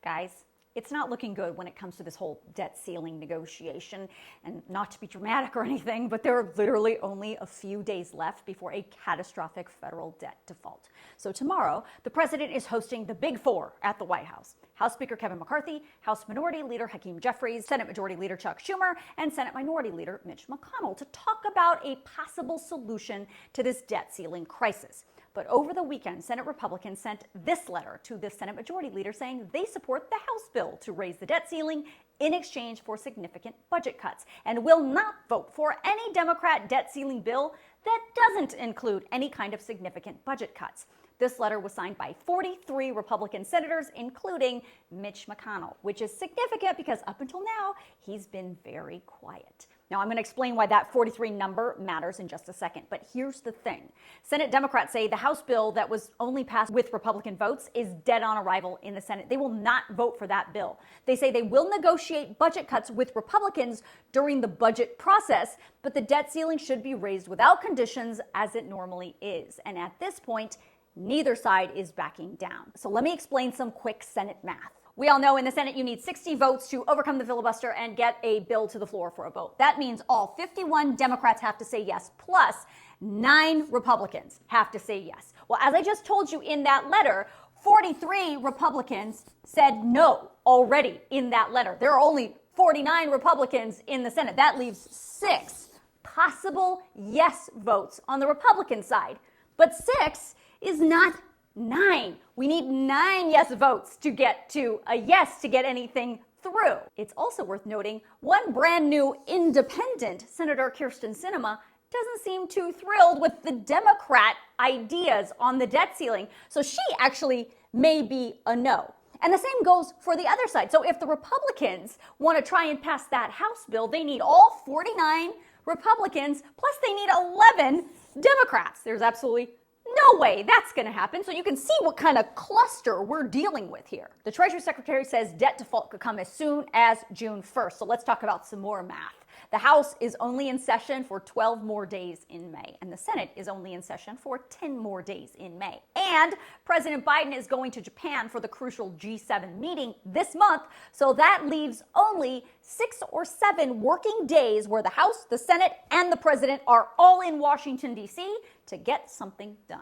Guys, it's not looking good when it comes to this whole debt ceiling negotiation. And not to be dramatic or anything, but there are literally only a few days left before a catastrophic federal debt default. So tomorrow, the president is hosting the Big Four at the White House. House Speaker Kevin McCarthy, House Minority Leader Hakeem Jeffries, Senate Majority Leader Chuck Schumer, and Senate Minority Leader Mitch McConnell to talk about a possible solution to this debt ceiling crisis. But over the weekend, Senate Republicans sent this letter to the Senate Majority Leader saying they support the House bill to raise the debt ceiling in exchange for significant budget cuts and will not vote for any Democrat debt ceiling bill that doesn't include any kind of significant budget cuts. This letter was signed by 43 Republican senators, including Mitch McConnell, which is significant because up until now, he's been very quiet. Now, I'm going to explain why that 43 number matters in just a second, but here's the thing. Senate Democrats say the House bill that was only passed with Republican votes is dead on arrival in the Senate. They will not vote for that bill. They say they will negotiate budget cuts with Republicans during the budget process, but the debt ceiling should be raised without conditions as it normally is. And at this point, neither side is backing down. So let me explain some quick Senate math. We all know in the Senate you need 60 votes to overcome the filibuster and get a bill to the floor for a vote. That means all 51 Democrats have to say yes, plus 9 Republicans have to say yes. Well, as I just told you in that letter, 43 Republicans said no already in that letter. There are only 49 Republicans in the Senate. That leaves 6 possible yes votes on the Republican side. But 6 is not 9. We need 9 yes votes to get to a yes to get anything through. It's also worth noting one brand new independent, Senator Kyrsten Sinema, doesn't seem too thrilled with the Democrat ideas on the debt ceiling. So she actually may be a no. And the same goes for the other side. So if the Republicans want to try and pass that House bill, they need all 49 Republicans, plus they need 11 Democrats. There's absolutely no way that's going to happen. So you can see what kind of cluster we're dealing with here. The Treasury Secretary says debt default could come as soon as June 1st. So let's talk about some more math. The House is only in session for 12 more days in May, and the Senate is only in session for 10 more days in May. And President Biden is going to Japan for the crucial G7 meeting this month, so that leaves only 6 or 7 working days where the House, the Senate, and the President are all in Washington, D.C. to get something done.